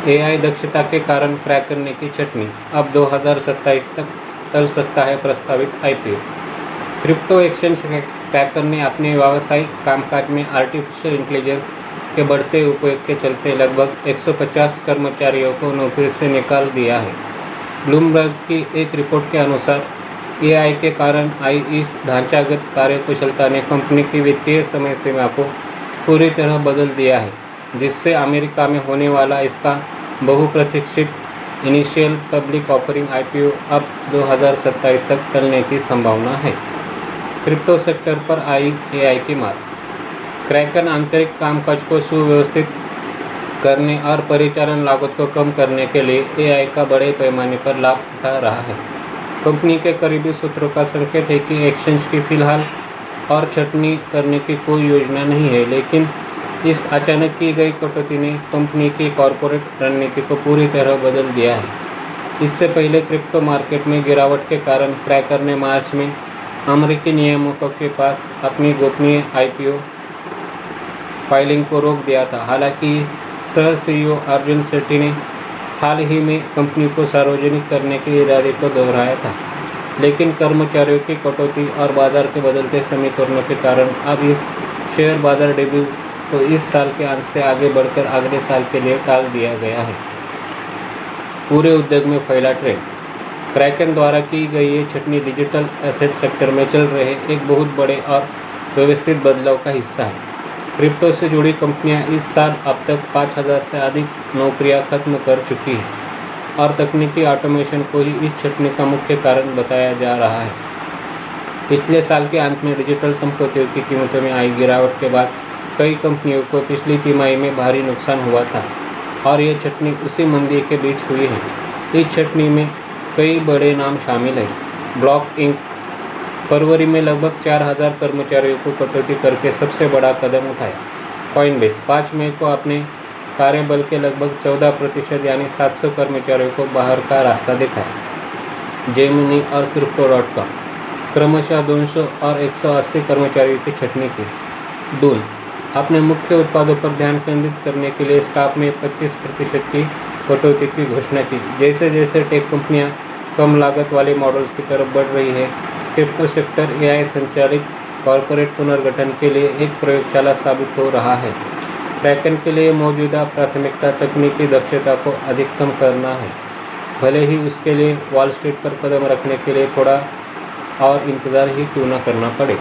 AI दक्षता के कारण क्रैक करने की छटनी, अब 2027 तक टल सकता है प्रस्तावित आईपीओ। क्रिप्टो एक्सचेंज क्रैकर ने अपने व्यावसायिक कामकाज में आर्टिफिशियल इंटेलिजेंस के बढ़ते उपयोग के चलते लगभग 150 कर्मचारियों को नौकरी से निकाल दिया है। ब्लूमबर्ग की एक रिपोर्ट के अनुसार एआई के कारण आई इस ढांचागत कार्यकुशलता ने कंपनी की वित्तीय समय सीमा को पूरी तरह बदल दिया है, जिससे अमेरिका में होने वाला इसका बहुप्रतीक्षित इनिशियल पब्लिक ऑफरिंग आईपीओ अब 2027 तक टलने की संभावना है। क्रिप्टो सेक्टर पर आई एआई की मार। क्रैकन आंतरिक कामकाज को सुव्यवस्थित करने और परिचालन लागत को कम करने के लिए एआई का बड़े पैमाने पर लाभ उठा रहा है। कंपनी के करीबी सूत्रों का संकेत है कि एक्सचेंज की फिलहाल और छटनी करने की कोई योजना नहीं है, लेकिन इस अचानक की गई कटौती ने कंपनी की कॉरपोरेट रणनीति को पूरी तरह बदल दिया है। इससे पहले क्रिप्टो मार्केट में गिरावट के कारण क्रैकर ने मार्च में अमेरिकी नियामकों के पास अपनी गोपनीय आईपीओ फाइलिंग को रोक दिया था। हालांकि सह सीईओ अर्जुन सेठी ने हाल ही में कंपनी को सार्वजनिक करने के इरादे को दोहराया था, लेकिन कर्मचारियों की कटौती और बाजार के बदलते समीकरणों के कारण अब इस शेयर बाजार डेब्यू को इस साल के अंत से आगे बढ़कर अगले साल के लिए टाल दिया गया है। पूरे उद्योग में फैला ट्रेंड। क्रैकन द्वारा की गई ये छटनी डिजिटल एसेट सेक्टर में चल रहे एक बहुत बड़े और व्यवस्थित बदलाव का हिस्सा है। क्रिप्टो से जुड़ी कंपनियां इस साल अब तक 5000 से अधिक नौकरियां खत्म कर चुकी हैं और तकनीकी ऑटोमेशन को ही इस छटनी का मुख्य कारण बताया जा रहा है। पिछले साल के अंत में डिजिटल संपत्तियों की कीमतों में आई गिरावट के बाद कई कंपनियों को पिछली तिमाही में भारी नुकसान हुआ था और ये छटनी उसी मंदी के बीच हुई है। इस छटनी में कई बड़े नाम शामिल हैं। ब्लॉक इंक फरवरी में लगभग 4000 कर्मचारियों को कटौती करके सबसे बड़ा कदम उठाया। कॉइनबेस 5 मई को अपने कार्यबल के लगभग 14% यानी 700 कर्मचारियों को बाहर का रास्ता दिखाया। जेमिनी और Crypto.com क्रमशः 200 और 180 कर्मचारियों की छटनी की। डून अपने मुख्य उत्पादों पर ध्यान केंद्रित करने के लिए स्टाफ में 25% की कटौती की घोषणा की। जैसे जैसे टेक कंपनियां कम लागत वाले मॉडल्स की तरफ बढ़ रही है, क्रिप्टो सेक्टर एआई संचालित कॉरपोरेट पुनर्गठन के लिए एक प्रयोगशाला साबित हो रहा है। क्रैकन के लिए मौजूदा प्राथमिकता तकनीकी दक्षता को अधिकतम करना है, भले ही उसके लिए वॉल स्ट्रीट पर कदम रखने के लिए थोड़ा और इंतज़ार ही क्यों न करना पड़े।